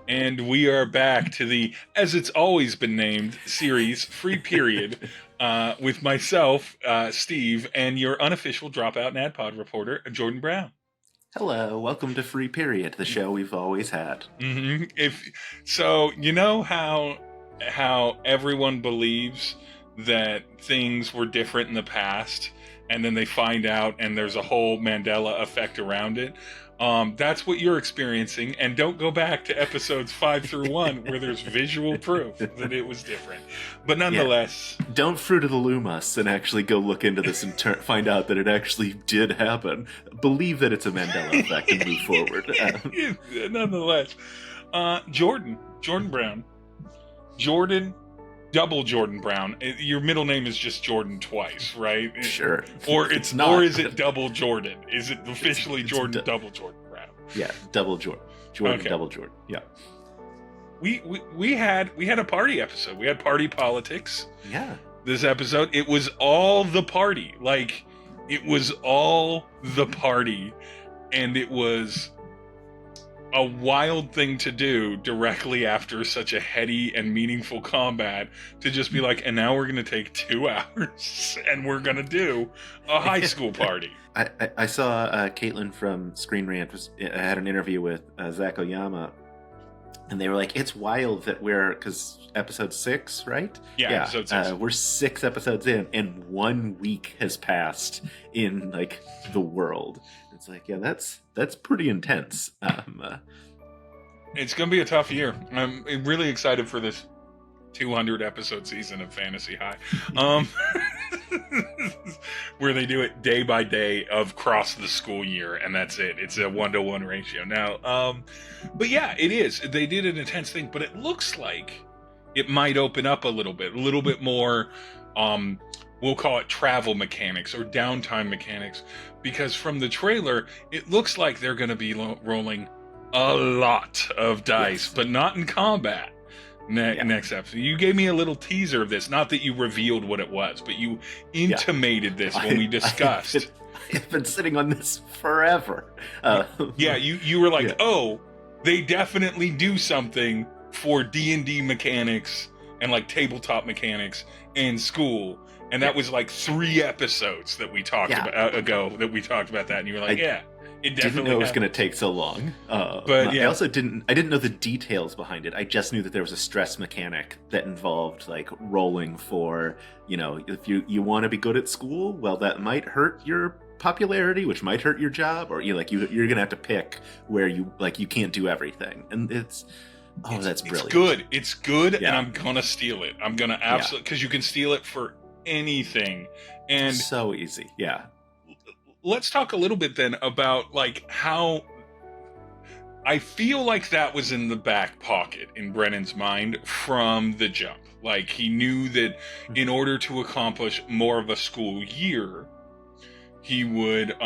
And we are back to the, as it's always been named, series Free Period, with myself, Steve, and your unofficial dropout NADPOD reporter, Joordan Brown. Hello, welcome to Free Period, the show we've always had. If so, you know how everyone believes that things were different in the past, and then they find out, and there's a whole Mandela effect around it. That's what you're experiencing, and don't go back to episodes 5 through 1 where there's visual proof that it was different. But nonetheless, don't Fruit of the Loom us and actually go look into this and find out that it actually did happen. Believe that it's a Mandela effect and move forward. Nonetheless, Joordan Brown, Joordan Brown. Your middle name is just Joordan twice, right? Sure. Or it's not. Or is it double Joordan? Is it officially Joordan double Joordan Brown? Yeah, double Joordan. Joordan Okay. Double Joordan. Yeah. We had a party episode. We had party politics. Yeah. This episode, it was all the party. Like, it was all the party, and it was a wild thing to do directly after such a heady and meaningful combat, to just be like, and now we're going to take 2 hours and we're going to do a high school party. I saw Caitlin from Screen Rant had an interview with Zach Oyama, and they were like, it's wild that because episode 6, right? Yeah, episode 6. We're 6 episodes in, and 1 week has passed in, like, the world. It's like, yeah, that's pretty intense. It's going to be a tough year. I'm really excited for this 200 episode season of Fantasy High, where they do it day by day across the school year, and that's it. It's a 1-to-1 ratio now. But yeah, it is. They did an intense thing, but it looks like it might open up a little bit more. We'll call it travel mechanics or downtime mechanics, because from the trailer, it looks like they're going to be rolling a lot of dice, yes, but not in combat. Next episode. You gave me a little teaser of this. Not that you revealed what it was, but you intimated this when we discussed. I've been sitting on this forever. You were like, oh, they definitely do something for D&D mechanics and like tabletop mechanics in school. And that was like 3 episodes that we talked about ago that we talked about that, and you were like, it definitely didn't know it was going to take so long. But I also didn't know the details behind it. I just knew that there was a stress mechanic that involved like rolling for, if you want to be good at school, well, that might hurt your popularity, which might hurt your job, or you're going to have to pick where you can't do everything. And that's brilliant. It's good, and I'm going to steal it. I'm going to absolutely, because you can steal it for anything. And so easy. Yeah. Let's talk a little bit then about like how I feel like that was in the back pocket in Brennan's mind from the jump. Like, he knew that in order to accomplish more of a school year, he would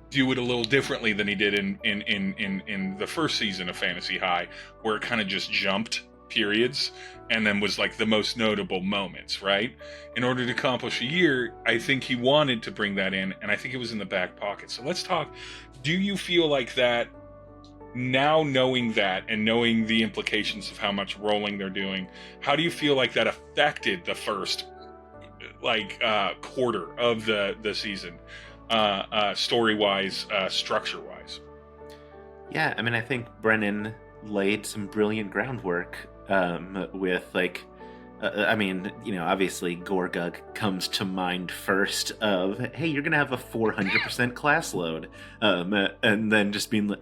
do it a little differently than he did in the first season of Fantasy High, where it kind of just jumped periods and then was like the most notable moments, right? In order to accomplish a year, I think he wanted to bring that in, and I think it was in the back pocket. So let's talk. Do you feel like that now, knowing that and knowing the implications of how much rolling they're doing, how do you feel like that affected the first quarter of the season, story-wise, structure-wise? Yeah, I mean, I think Brennan laid some brilliant groundwork with obviously Gorgug comes to mind first of, hey, you're gonna have a 400% class load, and then just being,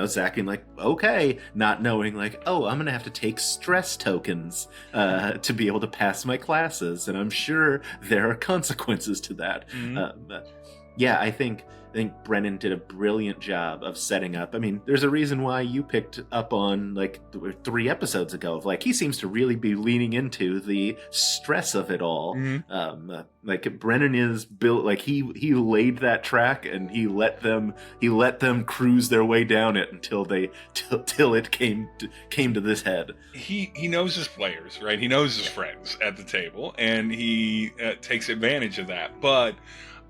Zach being like, okay, not knowing like, oh, I'm gonna have to take stress tokens to be able to pass my classes, and I'm sure there are consequences to that. Mm-hmm. I think Brennan did a brilliant job of setting up. I mean, there's a reason why you picked up on, 3 episodes ago, of, he seems to really be leaning into the stress of it all. Mm-hmm. Brennan is built, he laid that track, and he let them cruise their way down it until till it came to this head. He knows his players, right? He knows his friends at the table, and he takes advantage of that. But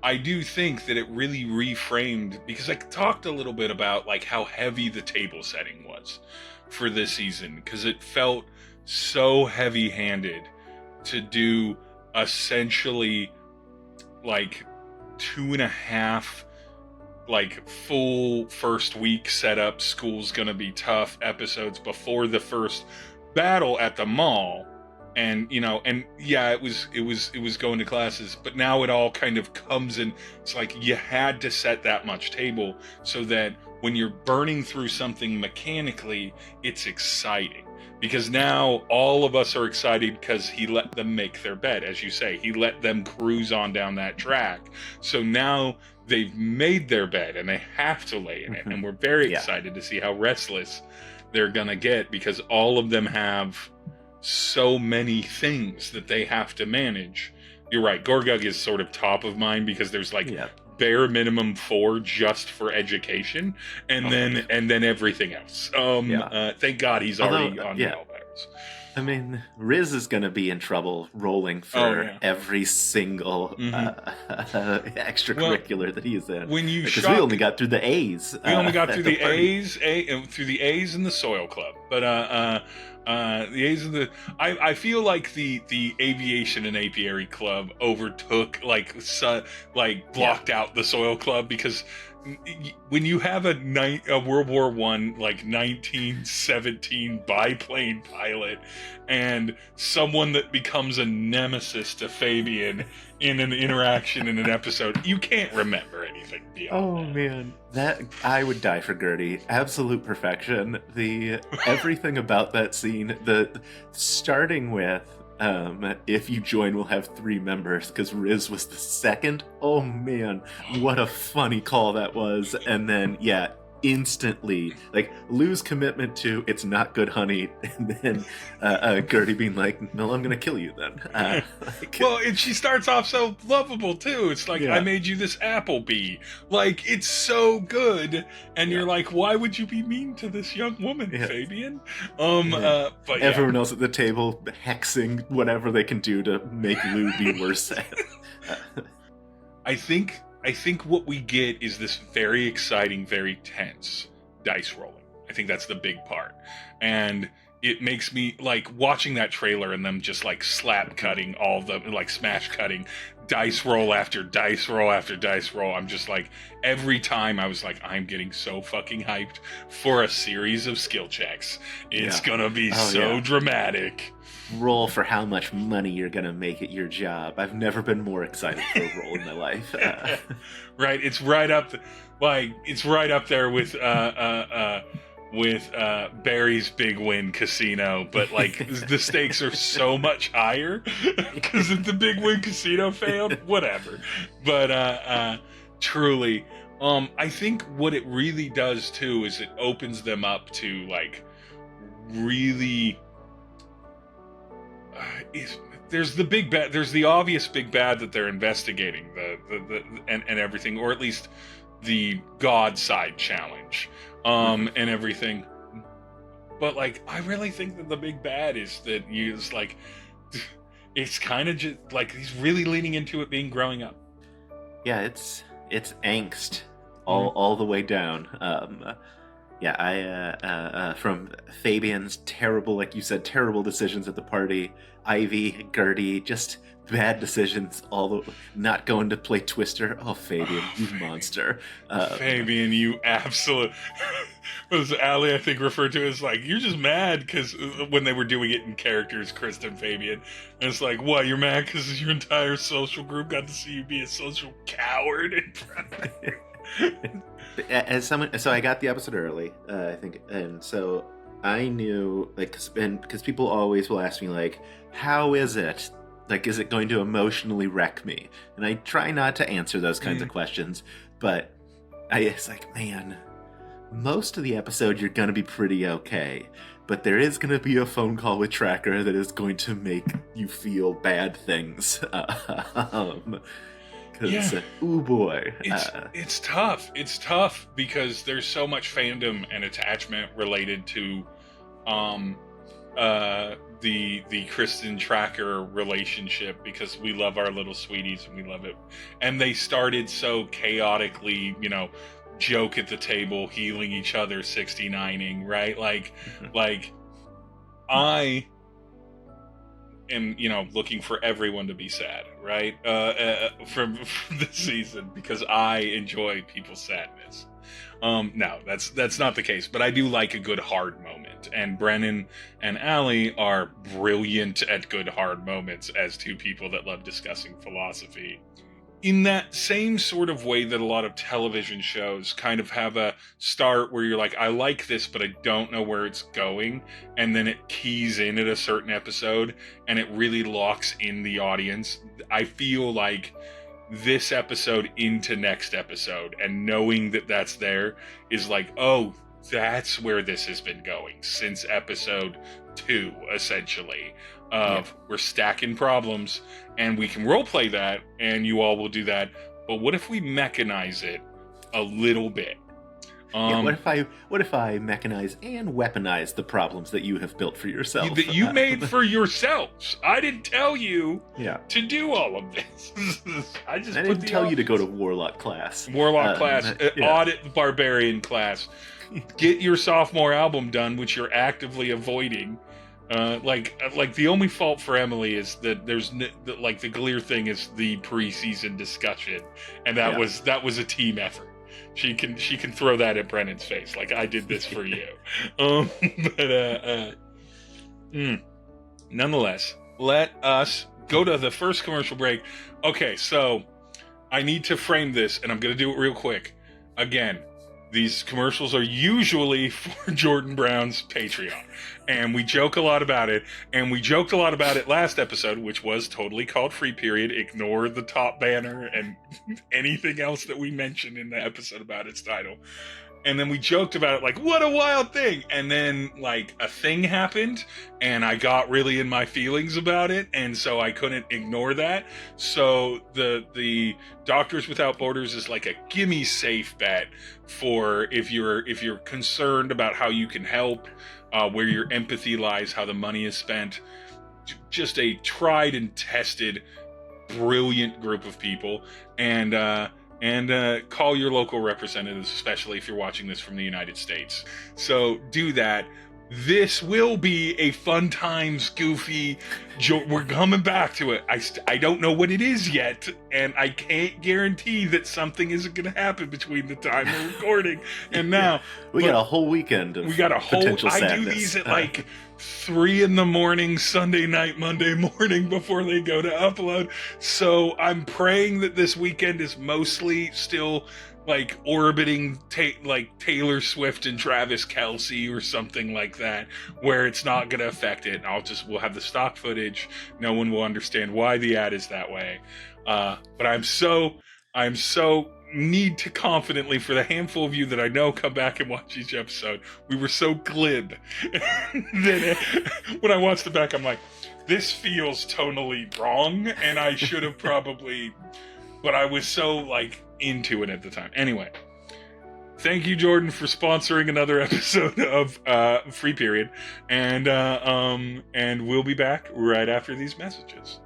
I do think that it really reframed, because I talked a little bit about like how heavy the table setting was for this season, because it felt so heavy-handed to do essentially like 2.5 like full first week setup, school's gonna be tough episodes before the first battle at the mall. And and yeah, it was going to classes, but now it all kind of comes in. It's like you had to set that much table so that when you're burning through something mechanically, it's exciting. Because now all of us are excited because he let them make their bed, as you say. He let them cruise on down that track. So now they've made their bed and they have to lay in it. And we're very excited to see how restless they're going to get, because all of them have so many things that they have to manage. You're right. Gorgug is sort of top of mind because there's like bare minimum 4 just for education, and then everything else. Thank God he's already on the Alvarez. I mean, Riz is going to be in trouble rolling for every single extracurricular that he's in. Because we only got through the A's. We only got through the A's, through the A's and the Soil Club. But the A's and the I feel like the Aviation and Apiary Club overtook, blocked out the Soil Club, because when you have a World War I, like 1917 biplane pilot, and someone that becomes a nemesis to Fabian in an interaction in an episode, you can't remember anything beyond that. Man, that I would die for Gertie. Absolute perfection. Everything about that scene, starting with if you join, we'll have 3 members, because Riz was the second. Oh man, what a funny call that was. And then instantly lose commitment to it's not good, honey, and then Gertie being like, no, I'm gonna kill you then. And she starts off so lovable too. It's like, I made you this Applebee, like it's so good, and you're like, why would you be mean to this young woman, Fabian? But everyone else at the table hexing whatever they can do to make Lou be worse. I think what we get is this very exciting, very tense dice rolling. I think that's the big part. And it makes me like watching that trailer and them just like slap cutting all the smash cutting dice roll after dice roll after dice roll. I'm just like, every time I was like, I'm getting so fucking hyped for a series of skill checks. It's gonna be dramatic. Roll for how much money you're gonna make at your job. I've never been more excited for a roll in my life. Right, it's right up there with Barry's Big Win Casino, but the stakes are so much higher because the Big Win Casino failed. Whatever, but truly, I think what it really does too is it opens them up to really. There's the big bad. There's the obvious big bad that they're investigating, and everything, or at least the God side challenge, and everything. But I really think that the big bad is that it's kind of just he's really leaning into it being growing up. Yeah, it's angst all the way down. From Fabian's terrible, like you said, terrible decisions at the party, Ivy, Gertie, just bad decisions, not going to play Twister. Oh, Fabian, you monster. Fabian, you absolute... What was Allie, I think, referred to as you're just mad because when they were doing it in characters, Krista and Fabian, and it's like, what, you're mad because your entire social group got to see you be a social coward in front of so I got the episode early, I think, and so I knew, because people always will ask me, how is it? Is it going to emotionally wreck me? And I try not to answer those kinds of questions, but it's man, most of the episode you're going to be pretty okay, but there is going to be a phone call with Tracker that is going to make you feel bad things. Ooh boy. It's tough. It's tough because there's so much fandom and attachment related to the Kristen Tracker relationship because we love our little sweeties and we love it. And they started so chaotically, joke at the table, healing each other, 69ing, right? Like I am, looking for everyone to be sad, right? From this season because I enjoy people's sadness. No, that's not the case, but I do like a good hard moment, and Brennan and Allie are brilliant at good hard moments as two people that love discussing philosophy. In that same sort of way that a lot of television shows kind of have a start where you're like, I like this, but I don't know where it's going, and then it keys in at a certain episode, and it really locks in the audience. I feel like this episode into next episode, and knowing that that's there is like, oh, that's where this has been going since episode 2, essentially. We're stacking problems, and we can roleplay that, and you all will do that. But what if we mechanize it a little bit? What if I mechanize and weaponize the problems that you have built for yourself? That you made for yourselves. I didn't tell you to do all of this. I didn't tell you to go to Warlock class. Audit the Barbarian class. Get your sophomore album done, which you're actively avoiding. Like the only fault for Emily is that there's the Gleer thing is the preseason discussion, and that was a team effort. She can throw that at Brennan's face, like I did this for you. Nonetheless, let us go to the first commercial break. Okay, so I need to frame this, and I'm going to do it real quick. Again, these commercials are usually for Joordan Brown's Patreon, and we joke a lot about it, and we joked a lot about it last episode, which was totally called Free Period. Ignore the top banner and anything else that we mentioned in the episode about its title. And then we joked about it, like, what a wild thing. And then, like, a thing happened, and I got really in my feelings about it, and so I couldn't ignore that. So the Doctors Without Borders is like a gimme safe bet for if you're concerned about how you can help, where your empathy lies, how the money is spent. Just a tried and tested, brilliant group of people. And call your local representatives, especially if you're watching this from the United States. So do that. This will be a fun times, goofy. We're coming back to it. I don't know what it is yet, and I can't guarantee that something isn't going to happen between the time we're recording and now. We got a whole weekend of potential sadness. I do these at like 3 a.m, Sunday night, Monday morning before they go to upload. So I'm praying that this weekend is mostly still like orbiting like Taylor Swift and Travis Kelce or something like that, where it's not going to affect it. We'll have the stock footage. No one will understand why the ad is that way. But I'm so need to confidently, for the handful of you that I know come back and watch each episode, we were so glib that when I watched the back, I'm like, this feels tonally wrong, and I should have probably, but I was so like into it at the time. Anyway, thank you, Jordan, for sponsoring another episode of Free Period, and we'll be back right after these messages.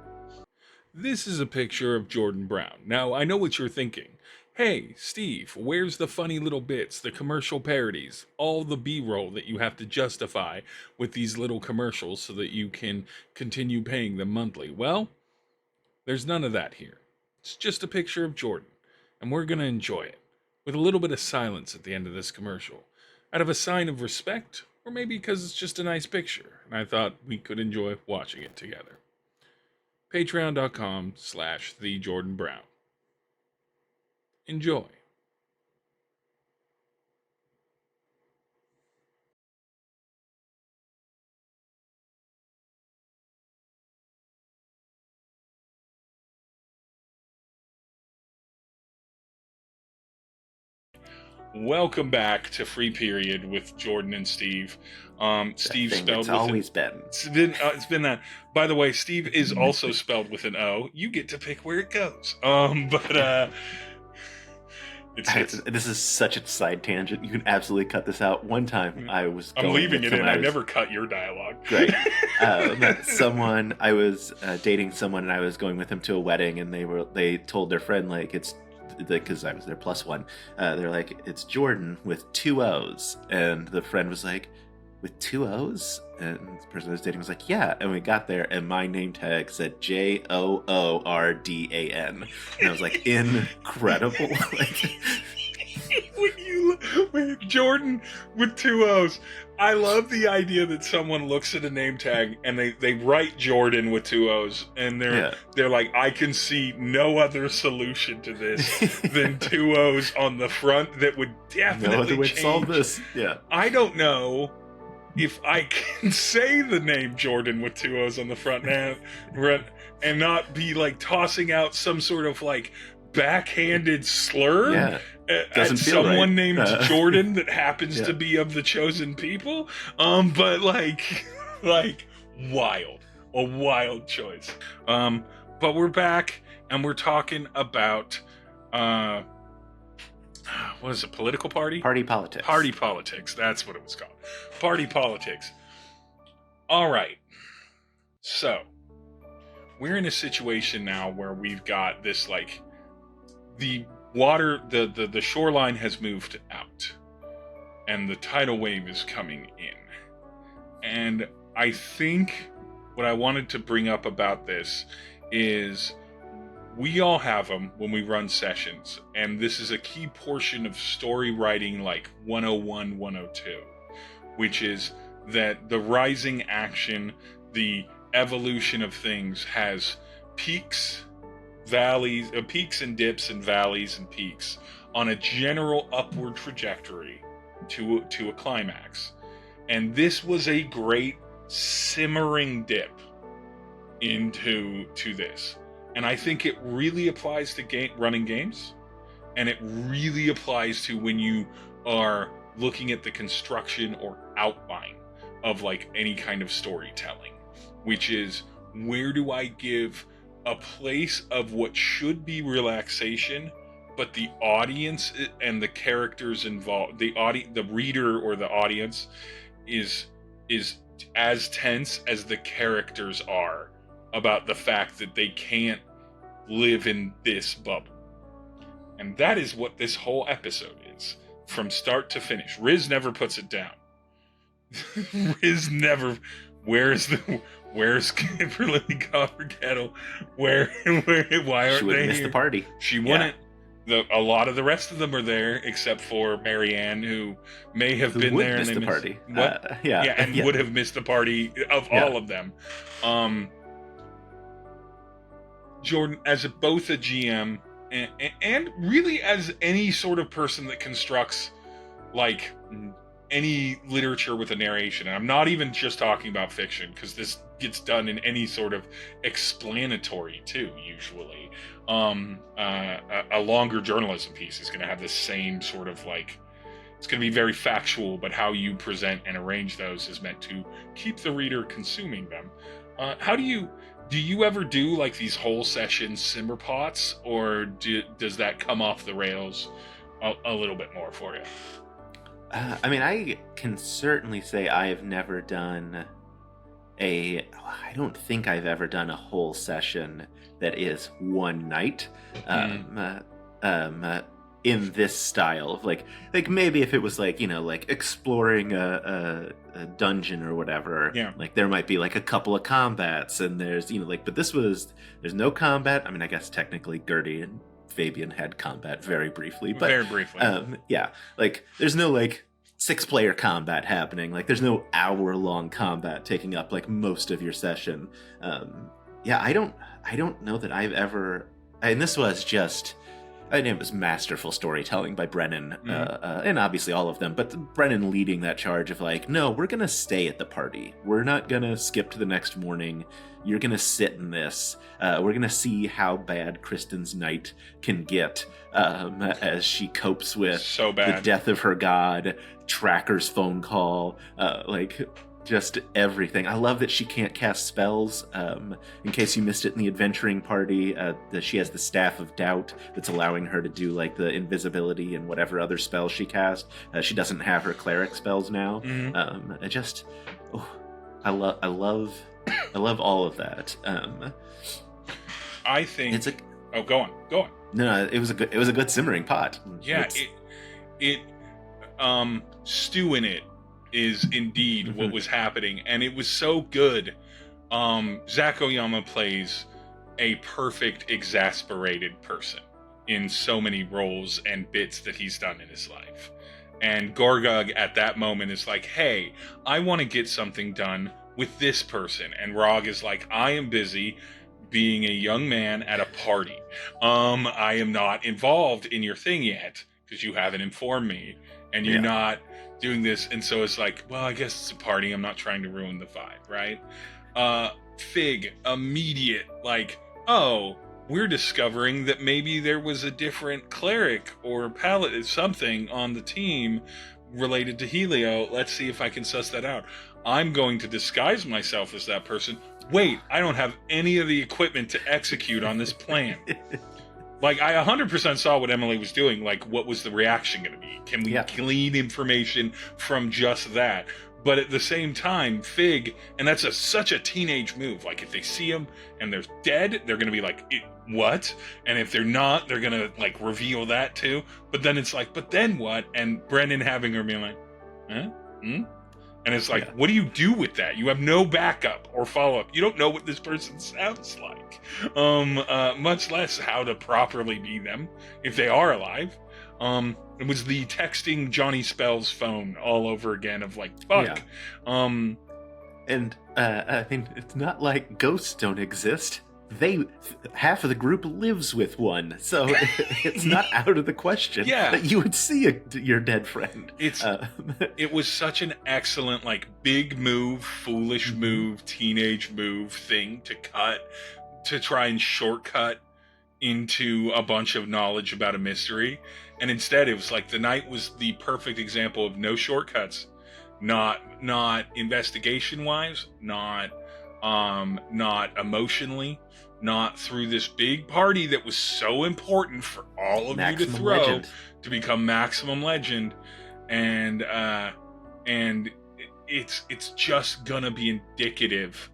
This is a picture of Joordan Brown. Now, I know what you're thinking. Hey, Steve, where's the funny little bits, the commercial parodies, all the B-roll that you have to justify with these little commercials so that you can continue paying them monthly? Well, there's none of that here. It's just a picture of Jordan, and we're going to enjoy it, with a little bit of silence at the end of this commercial, out of a sign of respect, or maybe because it's just a nice picture, and I thought we could enjoy watching it together. Patreon.com/TheJordanBrown. Enjoy. Welcome back to Free Period with Jordon and Steve. Steve spelled it's with always been. It's been that. By the way, Steve is also spelled with an O. You get to pick where it goes. This is such a side tangent. You can absolutely cut this out. One time I'm leaving it in. I never cut your dialogue. Great. I was dating someone, and I was going with them to a wedding, and they told their friend, like, it's because I was their plus one. They're like, it's Jordan with 2 O's, and the friend was like, with 2 O's? And the person I was dating was like, yeah. And we got there, and my name tag said Joordan. And I was like, incredible. When Jordan with 2 O's. I love the idea that someone looks at a name tag and they write Jordan with 2 O's, and they're like, I can see no other solution to this than 2 O's on the front that would definitely no other way change. to solve this. Yeah. I don't know if I can say the name Jordan with 2 O's on the front now and not be like tossing out some sort of like backhanded slur at someone right. named Jordan that happens to be of the chosen people. But like a wild choice. But we're back and we're talking about what is it? Political party? Party politics. Party politics. That's what it was called. Party politics. All right. So we're in a situation now where we've got this, like, the water, the shoreline has moved out, and the tidal wave is coming in. And I think what I wanted to bring up about this is we all have them when we run sessions, and this is a key portion of story writing, like 101, 102, which is that the rising action, the evolution of things has peaks, valleys, peaks and dips and valleys and peaks on a general upward trajectory to a climax. And this was a great simmering dip into this. And I think it really applies to running games, and it really applies to when you are looking at the construction or outline of like any kind of storytelling, which is, where do I give a place of what should be relaxation, but the audience and the characters involved, the reader or the audience is as tense as the characters are about the fact that they can't live in this bubble. And that is what this whole episode is, from start to finish. Riz never puts it down. Riz never. Where's Kimberly Copperkettle? Why aren't she wouldn't they miss here? The party. She wouldn't. A lot of the rest of them are there, except for Marianne, who may have been there and they missed the party. What? And would have missed the party of all of them. Jordan, as both a GM and really as any sort of person that constructs like any literature with a narration, and I'm not even just talking about fiction, because this gets done in any sort of explanatory too, usually. A longer journalism piece is going to have the same sort of like, it's going to be very factual, but how you present and arrange those is meant to keep the reader consuming them. How do you ever do like these whole session simmer pots, or does that come off the rails a little bit more for you? I mean, I can certainly say I have never done I don't think I've ever done a whole session that is one night. In this style of like maybe if it was like, you know, like exploring a dungeon or whatever, like there might be like a couple of combats, and there's, you know, like, but there's no combat. I mean, I guess technically Gertie and Fabian had combat very briefly, but very briefly. Like there's no like 6-player combat happening. Like there's no hour-long combat taking up like most of your session. I don't know that I've ever, and this was just, I mean, it was masterful storytelling by Brennan, and obviously all of them, but Brennan leading that charge of like, no, we're going to stay at the party. We're not going to skip to the next morning. You're going to sit in this. We're going to see how bad Kristen's night can get as she copes with the death of her god, Tracker's phone call, like just everything. I love that she can't cast spells. In case you missed it in the adventuring party, that she has the Staff of Doubt that's allowing her to do like the invisibility and whatever other spells she cast. She doesn't have her cleric spells now. I love all of that. I think it's a. Oh, go on. No, it was a good simmering pot. Yeah, stew in it is indeed what was happening, and it was so good. Zach Oyama plays a perfect exasperated person in so many roles and bits that he's done in his life. And Gorgug at that moment is like, hey, I want to get something done with this person. And Rog is like, I am busy being a young man at a party. I am not involved in your thing yet because you haven't informed me, and you're not doing this. And so it's like, well, I guess it's a party. I'm not trying to ruin the vibe, right? Fig, immediate, like, oh, we're discovering that maybe there was a different cleric or paladin, something on the team related to Helio. Let's see if I can suss that out. I'm going to disguise myself as that person. Wait, I don't have any of the equipment to execute on this plan. Like, I 100% saw what Emily was doing. Like, what was the reaction going to be? Can we glean information from just that? But at the same time, Fig, and that's such a teenage move. Like, if they see him and they're dead, they're going to be like, what? And if they're not, they're going to, like, reveal that too. But then it's like, but then what? And Brendan having her being like, huh? And it's like, what do you do with that? You have no backup or follow-up. You don't know what this person sounds like. Much less how to properly be them, if they are alive. It was the texting Johnny Spell's phone all over again of like, fuck. Yeah. And I mean, it's not like ghosts don't exist. Half of the group lives with one, so it's not out of the question that you would see your dead friend. It was such an excellent, like, big move, foolish move, teenage move thing to try and shortcut into a bunch of knowledge about a mystery. And instead it was like the night was the perfect example of no shortcuts, not investigation wise, not emotionally, not through this big party that was so important for all of you to throw legend. To become maximum legend. And it's just gonna be indicative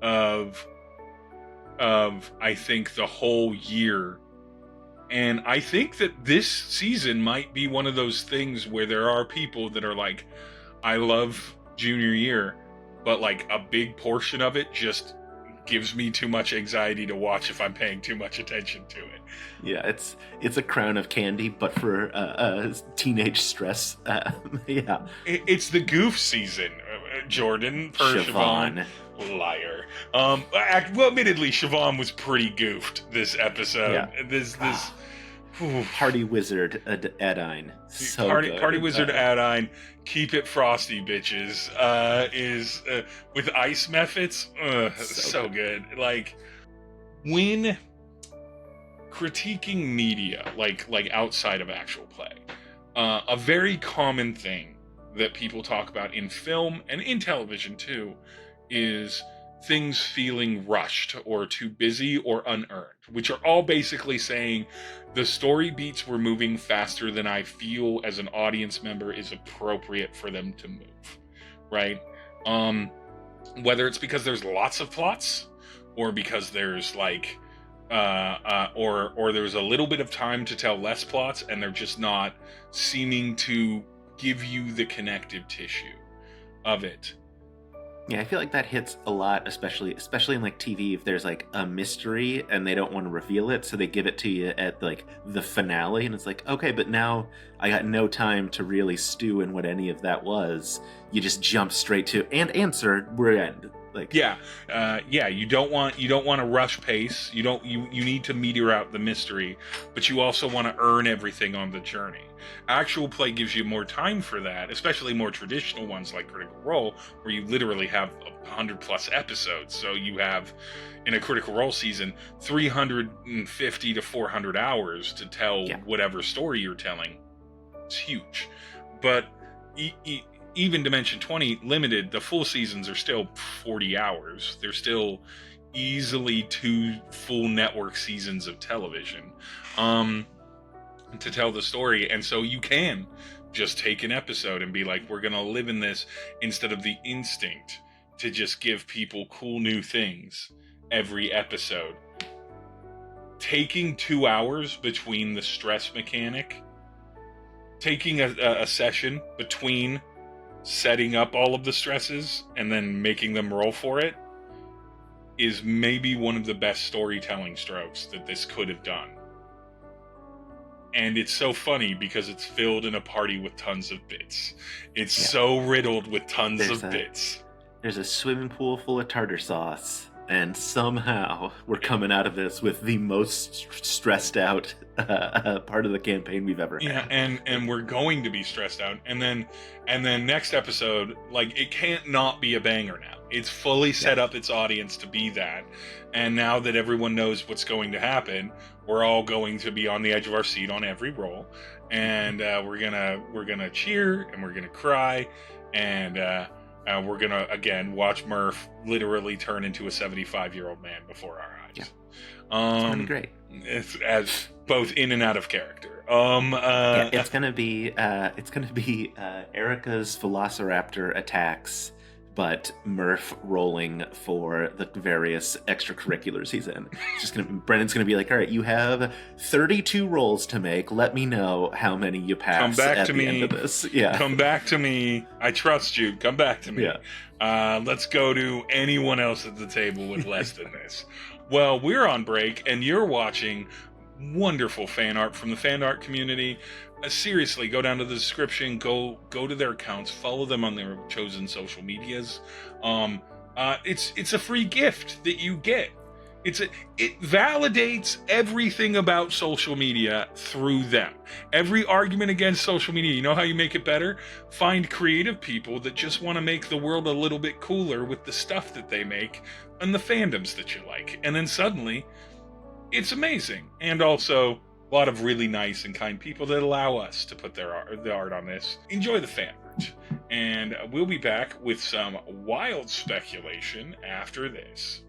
of I think the whole year. And I think that this season might be one of those things where there are people that are like, I love junior year, but like a big portion of it just gives me too much anxiety to watch if I'm paying too much attention to it. Yeah, it's a crown of candy, but for teenage stress. It's the goof season. Jordan, Siobhan, liar. Well, admittedly, Siobhan was pretty goofed this episode. Yeah. This Party Wizard Adine. So Party Wizard Adine. Keep it frosty, bitches. Is with ice methods. So good. Like, when critiquing media, like outside of actual play, a very common thing that people talk about in film and in television too is things feeling rushed or too busy or unearned, which are all basically saying the story beats were moving faster than I feel as an audience member is appropriate for them to move, right? Whether it's because there's lots of plots or because there's like or there's a little bit of time to tell less plots and they're just not seeming to give you the connective tissue of it. Yeah, I feel like that hits a lot, especially in like TV, if there's like a mystery and they don't want to reveal it, so they give it to you at like the finale, and it's like, okay, but now I got no time to really stew in what any of that was. You just jump straight to and answer, we're end. Like, you don't want to rush pace. You need to meter out the mystery, but you also want to earn everything on the journey. Actual play gives you more time for that, especially more traditional ones like Critical Role, where you literally have 100+ episodes. So you have, in a Critical Role season, 350 to 400 hours to tell whatever story you're telling. It's huge. But even Dimension 20 limited, the full seasons are still 40 hours. They're still easily 2 full network seasons of television to tell the story. And so you can just take an episode and be like, we're going to live in this, instead of the instinct to just give people cool new things every episode. Taking 2 hours between the stress mechanic, taking a session between setting up all of the stresses and then making them roll for it, is maybe one of the best storytelling strokes that this could have done. And it's so funny because it's filled in a party with tons of bits. It's so riddled with tons of bits. There's a swimming pool full of tartar sauce, and somehow we're coming out of this with the most stressed out part of the campaign we've ever had. Yeah, and we're going to be stressed out. And then next episode, like, it can't not be a banger now. It's fully set up its audience to be that. And now that everyone knows what's going to happen, we're all going to be on the edge of our seat on every roll. And we're gonna cheer, and we're gonna cry, and we're gonna again watch Murph literally turn into a 75-year-old man before our eyes. Yeah. It's gonna be great. It's as both in and out of character. It's gonna be Erica's Velociraptor attacks, but Murph rolling for the various extracurriculars he's in. It's just Brennan's gonna be like, all right, you have 32 rolls to make. Let me know how many you pass. Come back at to the me. End of this. Yeah. Come back to me. I trust you. Come back to me. Yeah. Let's go to anyone else at the table with less than this. Well, we're on break, and you're watching wonderful fan art from the fan art community. Seriously, go down to the description, go to their accounts, follow them on their chosen social medias. It's a free gift that you get. It validates everything about social media through them. Every argument against social media, you know how you make it better? Find creative people that just want to make the world a little bit cooler with the stuff that they make and the fandoms that you like. And then suddenly, it's amazing. And also, a lot of really nice and kind people that allow us to put the art on this. Enjoy the fan art. And we'll be back with some wild speculation after this.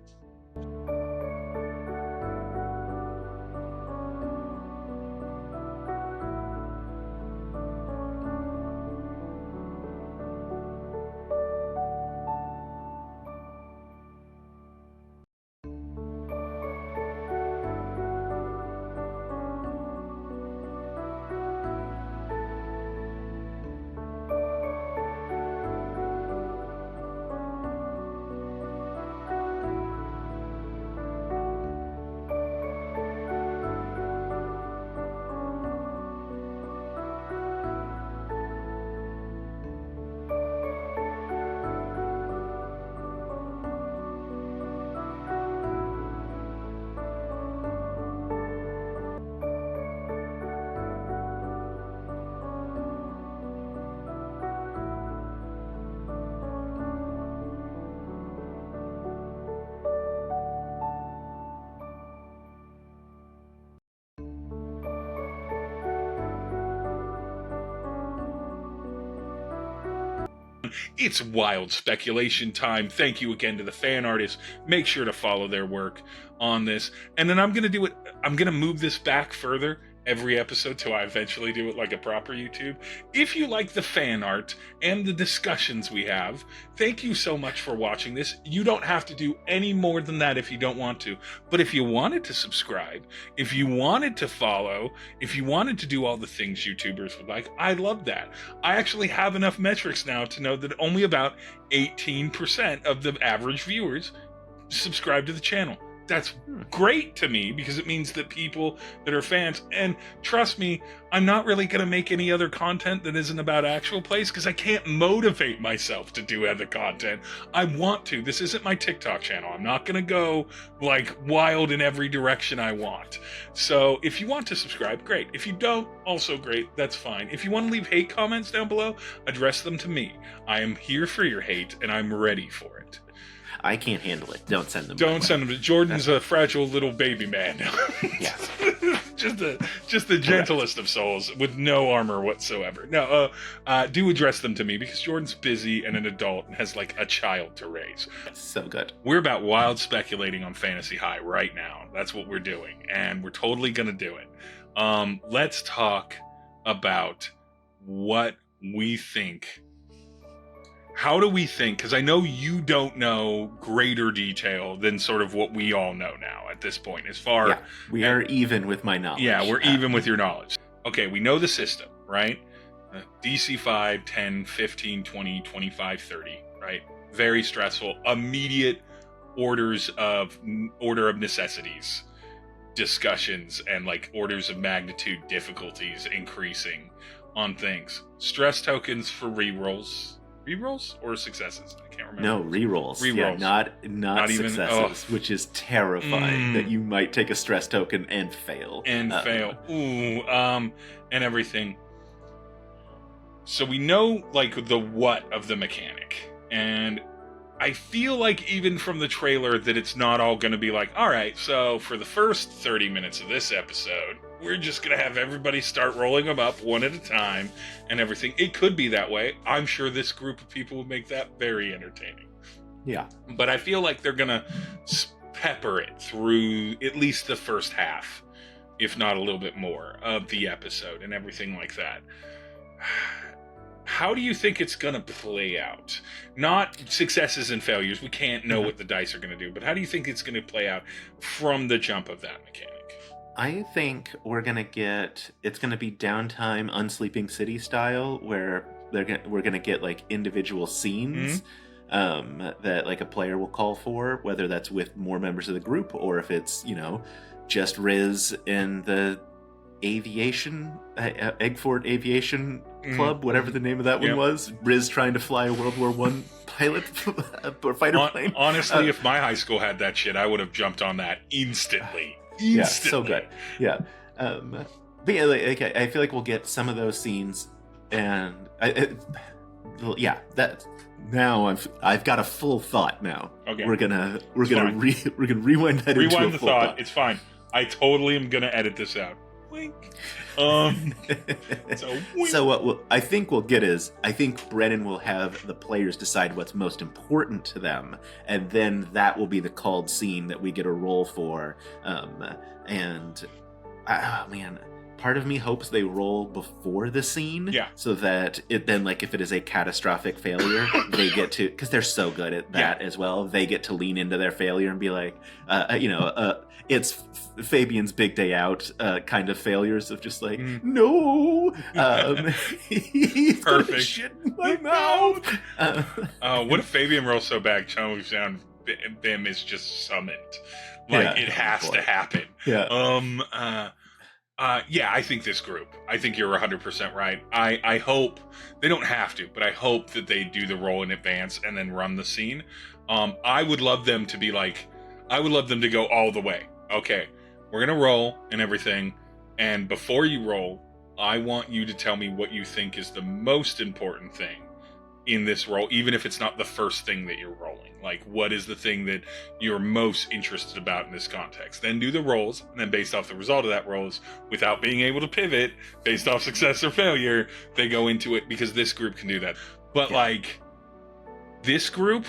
It's wild speculation time. Thank you again to the fan artists. Make sure to follow their work on this. And then I'm going to move this back further every episode till I eventually do it like a proper YouTube. If you like the fan art and the discussions we have, thank you so much for watching this. You don't have to do any more than that if you don't want to. But if you wanted to subscribe, if you wanted to follow, if you wanted to do all the things YouTubers would like, I love that. I actually have enough metrics now to know that only about 18% of the average viewers subscribe to the channel. That's great to me because it means that people that are fans, and trust me, I'm not really going to make any other content that isn't about actual plays because I can't motivate myself to do other content. I want to. This isn't my TikTok channel. I'm not going to go like wild in every direction I want. So if you want to subscribe, great. If you don't, also great. That's fine. If you want to leave hate comments down below, address them to me. I am here for your hate and I'm ready for it. I can't handle it. Don't send them. Don't send them. Jordan's a fragile little baby man. Yeah. just the gentlest of souls with no armor whatsoever. No, do address them to me because Jordan's busy and an adult and has like a child to raise. So good. We're about wild speculating on Fantasy High right now. That's what we're doing, and we're totally gonna do it. Let's talk about what we think. How do we think? Because I know you don't know greater detail than sort of what we all know now at this point. As far we are even with my knowledge. Yeah, we're even with your knowledge. Okay, we know the system, right? DC 5, 10, 15, 20, 25, 30, right? Very stressful. Immediate order of necessities discussions and like orders of magnitude difficulties increasing on things. Stress tokens for rerolls. Rerolls or successes? I can't remember. No, rerolls. Yeah, not successes, which is terrifying that you might take a stress token and fail. Fail. Ooh, and everything. So we know like the what of the mechanic. And I feel like even from the trailer that it's not all going to be like, all right, so for the first 30 minutes of this episode, we're just going to have everybody start rolling them up one at a time and everything. It could be that way. I'm sure this group of people would make that very entertaining. Yeah. But I feel like they're going to pepper it through at least the first half, if not a little bit more, of the episode and everything like that. How do you think it's going to play out? Not successes and failures. We can't know what the dice are going to do. But how do you think it's going to play out from the jump of that mechanic? I think we're going to get... It's going to be Downtime, Unsleeping City style, where we're going to get like individual scenes that like a player will call for, whether that's with more members of the group or if it's, you know, just Riz in the aviation... Eggfort Aviation Club, whatever the name of that one was. Riz trying to fly a World War I pilot or fighter plane. Honestly, if my high school had that shit, I would have jumped on that instantly. Yeah, so good. Yeah. But yeah, like, I feel like we'll get some of those scenes, and now I've got a full thought now. Okay. We're gonna rewind that. Rewind the thought. It's fine. I totally am gonna edit this out. Wink. So what I think we'll get is, I think Brennan will have the players decide what's most important to them, and then that will be the called scene that we get a roll for. Part of me hopes they roll before the scene, so that it then, like, if it is a catastrophic failure, they get to, because they're so good at that as well, they get to lean into their failure and be like, it's Fabian's big day out kind of failures of just like, no, he's perfect shit in my mouth. What if Fabian rolls so bad, Chung Sound Bim is just summoned? Like, it has to happen. I think this group. I think you're 100% right. I hope they don't have to, but I hope that they do the roll in advance and then run the scene. I would love them to be like, I would love them to go all the way. Okay, we're gonna roll and everything, and before you roll, I want you to tell me what you think is the most important thing in this roll, even if it's not the first thing that you're rolling. Like, what is the thing that you're most interested about in this context? Then do the rolls, and then based off the result of that rolls, without being able to pivot, based off success or failure, they go into it, because this group can do that. But, like, this group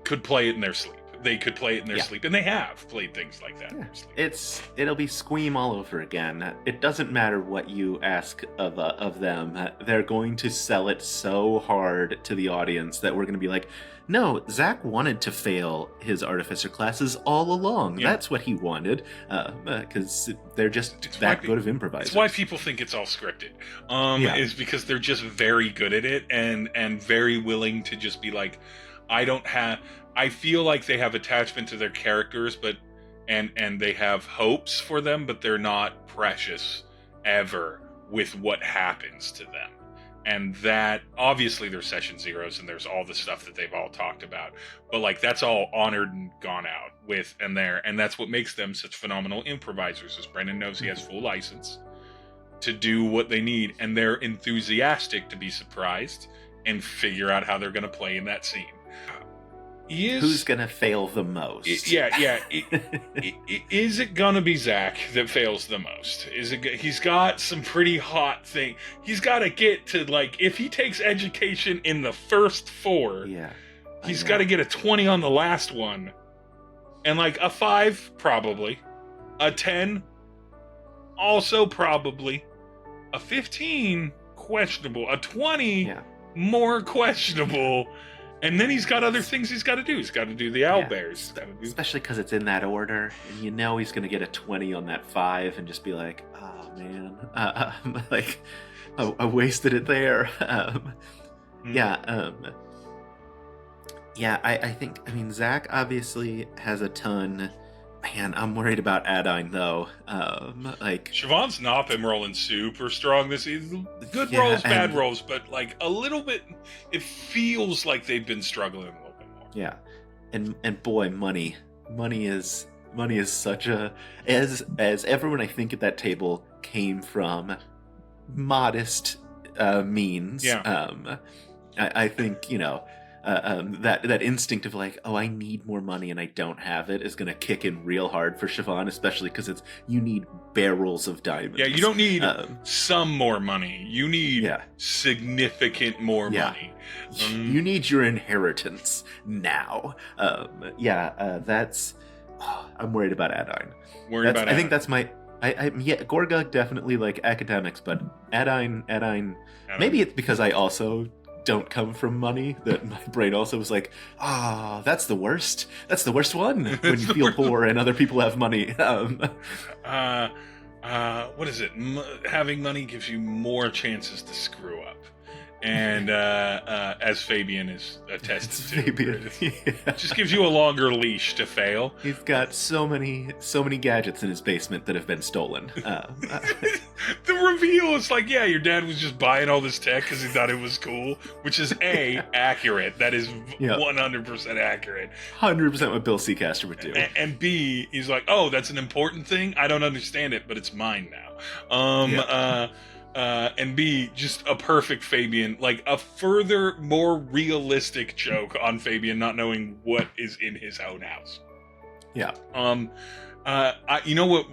could play it in their sleep. They could play it in their sleep, and they have played things like that in their sleep. It'll be Squeam all over again. It doesn't matter what you ask of them. They're going to sell it so hard to the audience that we're going to be like, no, Zach wanted to fail his artificer classes all along. That's what he wanted, because they're just that good of improvisers. It's why people think it's all scripted, is because they're just very good at it and very willing to just be like, I feel like they have attachment to their characters, but and they have hopes for them, but they're not precious ever with what happens to them. And that, obviously, there's session zeros and there's all the stuff that they've all talked about, but like, that's all honored and gone out with and there, and that's what makes them such phenomenal improvisers. As Brendan knows, he has full license to do what they need, and they're enthusiastic to be surprised and figure out how they're going to play in that scene. Who's gonna fail the most? Is it gonna be Zach that fails the most? Is it? He's got some pretty hot thing. He's got to get to, like, if he takes education in the first 4, he's got to get a 20 on the last one, and like a 5 probably, a 10 also probably, a 15 questionable, a 20 more questionable. And then he's got other things he's got to do. He's got to do the owlbears. Especially because it's in that order. And you know he's going to get a 20 on that 5 and just be like, oh, man. Like, I wasted it there. I think, Zach obviously has a ton. Man, I'm worried about Adine, though. Siobhan's not been rolling super strong this season. Good rolls, bad rolls, but like a little bit, it feels like they've been struggling a little bit more. Yeah, and boy, money is such a, as everyone I think at that table came from modest means. Yeah. I think, that instinct of like, oh, I need more money and I don't have it is going to kick in real hard for Siobhan, especially because you need barrels of diamonds. Yeah, you don't need some more money. You need significant more money. You need your inheritance now. That's... Oh, I'm worried about Adine. I think that's my... Gorga definitely like academics, but Adine, maybe it's because I also don't come from money that my brain also was like, that's the worst one when you feel poor and other people have money. What is it? Having money gives you more chances to screw up. And as Fabian is attested to, it just gives you a longer leash to fail. He's got so many gadgets in his basement that have been stolen. The reveal is like, yeah, your dad was just buying all this tech because he thought it was cool, which is accurate. That is 100% accurate. 100% what Bill Seacaster would do. And B, he's like, oh, that's an important thing? I don't understand it, but it's mine now. And B, just a perfect Fabian, like a further, more realistic joke on Fabian not knowing what is in his own house. Yeah. You know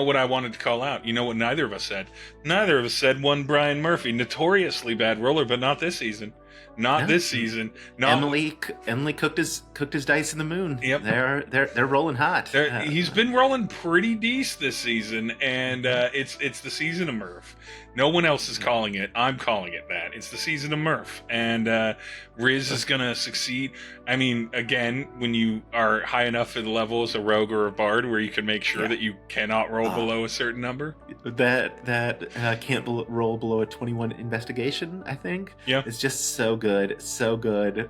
what I wanted to call out? You know what neither of us said? Neither of us said one Brian Murphy, notoriously bad roller, but not this season. This season. Emily cooked his dice in the moon. Yep. They're rolling hot. He's been rolling pretty decent this season, and it's the season of Murph. No one else is calling it. I'm calling it that. It's the season of Murph, and Riz is gonna succeed. I mean, again, when you are high enough in the level as a rogue or a bard, where you can make sure that you cannot roll below a certain number. That can't roll below a 21 investigation. I think. Yeah. It's just so good.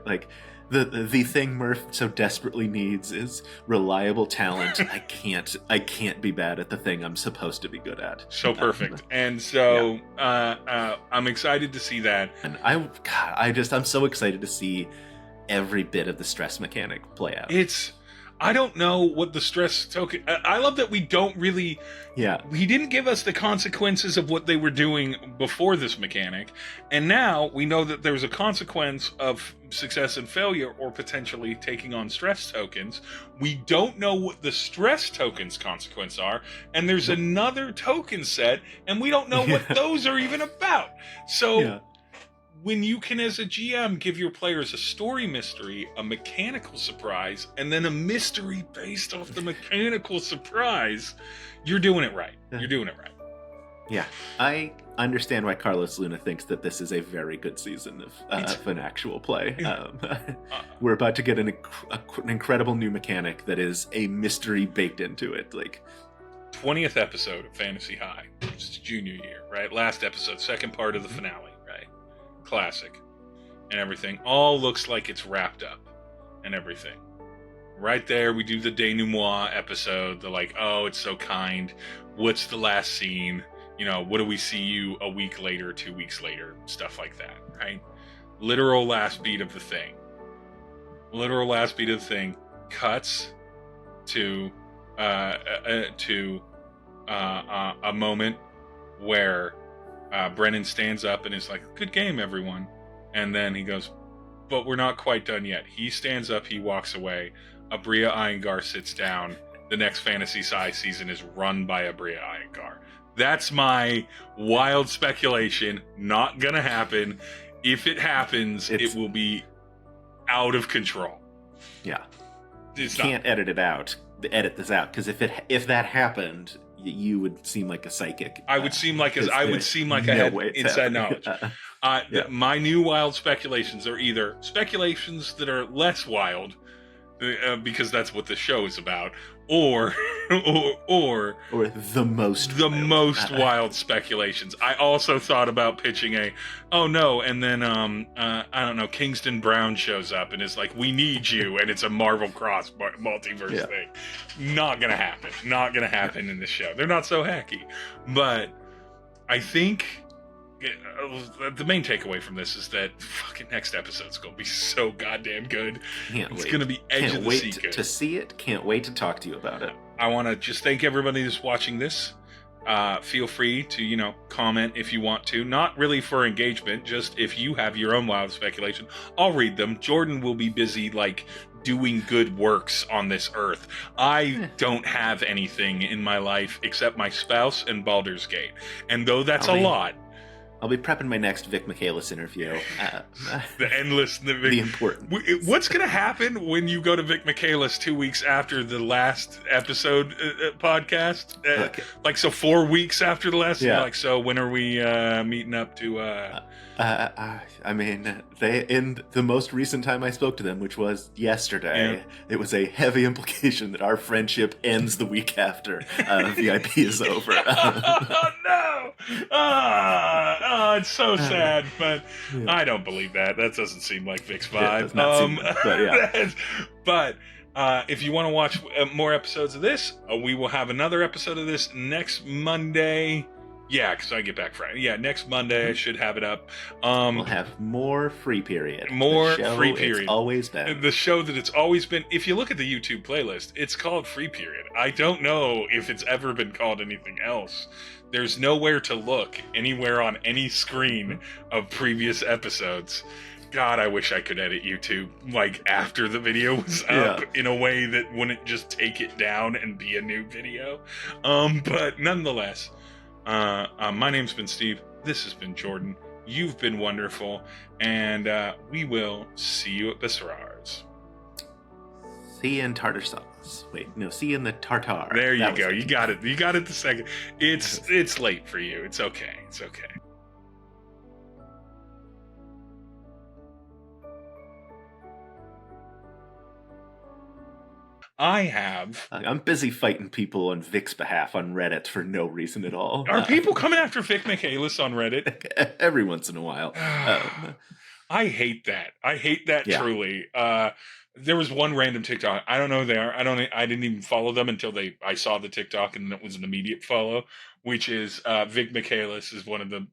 Like. The thing Murph so desperately needs is reliable talent. I can't be bad at the thing I'm supposed to be good at. So perfect. And so I'm excited to see that. And I'm so excited to see every bit of the stress mechanic play out. I don't know what the stress token... I love that we don't really... Yeah. He didn't give us the consequences of what they were doing before this mechanic. And now we know that there's a consequence of success and failure or potentially taking on stress tokens. We don't know what the stress tokens consequences are. And there's another token set, and we don't know what those are even about. So... Yeah. When you can, as a GM, give your players a story mystery, a mechanical surprise, and then a mystery based off the mechanical surprise, you're doing it right. You're doing it right. Yeah. I understand why Carlos Luna thinks that this is a very good season of an actual play. We're about to get an incredible new mechanic that is a mystery baked into it. Like 20th episode of Fantasy High. It's junior year, right? Last episode, second part of the finale. Classic and everything all looks like it's wrapped up and everything right there. We do the denouement episode, the like, oh, it's so kind, what's the last scene, what do we see you a week later, 2 weeks later, stuff like that, right? Literal last beat of the thing cuts to a moment where Brennan stands up and is like, good game, everyone. And then he goes, but we're not quite done yet. He stands up, he walks away. Abria Iyengar sits down. The next Fantasy Sci season is run by Abria Iyengar. That's my wild speculation. Not gonna happen. If it happens, it will be out of control. Yeah. You can't edit it out. Edit this out, because if that happened, you would seem like a psychic. I would seem like I had inside knowledge. My new wild speculations are either speculations that are less wild, because that's what the show is about, or the most wild speculations. I also thought about pitching and then I don't know, Kingston Brown shows up and is like, we need you, and it's a Marvel cross multiverse thing. Not gonna happen in this show. They're not so hacky. But I think the main takeaway from this is that fucking next episode's gonna be so goddamn good. It's gonna be edge of the seat good. Can't wait to see it. Can't wait to talk to you about it. I want to just thank everybody that's watching this. Feel free to, comment if you want to. Not really for engagement, just if you have your own wild speculation, I'll read them. Jordan will be busy, doing good works on this earth. I don't have anything in my life except my spouse and Baldur's Gate. And though that's a lot, I'll be prepping my next Vic Michaelis interview. The important. What's going to happen when you go to Vic Michaelis 2 weeks after the last episode podcast? So 4 weeks after the last? Yeah. So when are we meeting up to... in the most recent time I spoke to them, which was yesterday, it was a heavy implication that our friendship ends the week after VIP is over. Oh, no! It's so sad, but I don't believe that. That doesn't seem like Vic's vibe. But if you want to watch more episodes of this, we will have another episode of this next Monday. Yeah, because I get back Friday. Yeah, next Monday I should have it up. We'll have more Free Period. Free Period. It's always been. The show that it's always been. If you look at the YouTube playlist, it's called Free Period. I don't know if it's ever been called anything else. There's nowhere to look anywhere on any screen of previous episodes. God, I wish I could edit YouTube after the video was up in a way that wouldn't just take it down and be a new video. But nonetheless... my name's been Steve. This has been Jordan. You've been wonderful, and we will see you at Basrar's. See you in tartar sauce. Wait, no, see you in the tartar. There you go. You got it. You got it the second. It's late for you. It's okay. It's okay. I'm busy fighting people on Vic's behalf on Reddit for no reason at all. Are people coming after Vic Michaelis on Reddit? Every once in a while. I hate that. Truly. There was one random TikTok. I don't know who they are. I didn't even follow them until I saw the TikTok, and it was an immediate follow, which is Vic Michaelis is one of the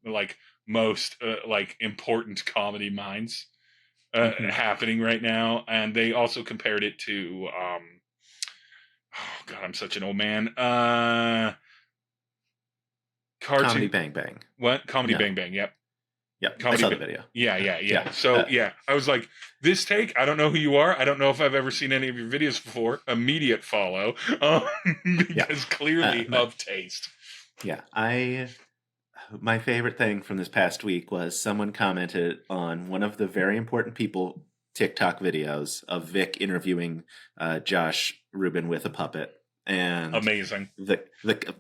most important comedy minds happening right now, and they also compared it to oh God, I'm such an old man. Comedy Bang Bang. What? Comedy Bang Bang. Yep. I saw the video. Yeah. So I was like, this take, I don't know who you are. I don't know if I've ever seen any of your videos before. Immediate follow, because clearly of taste. Yeah, my favorite thing from this past week was someone commented on one of the very important people TikTok videos of Vic interviewing Josh Rubin with a puppet. And amazing. The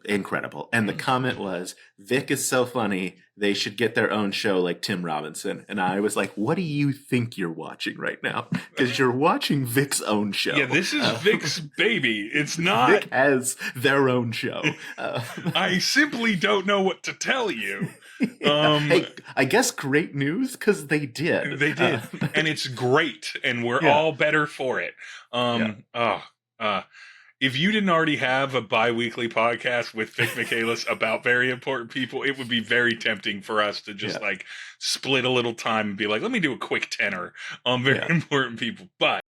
incredible. And the comment was, Vic is so funny, they should get their own show like Tim Robinson. And I was like, what do you think you're watching right now? Because you're watching Vic's own show. Yeah, this is Vic's baby. It's not. Vic has their own show. I simply don't know what to tell you. Hey, I guess great news, because they did. They did. And it's great. And we're all better for it. If you didn't already have a bi-weekly podcast with Vic Michaelis about very important people, it would be very tempting for us to just split a little time and be like, let me do a quick tenor on very important people. But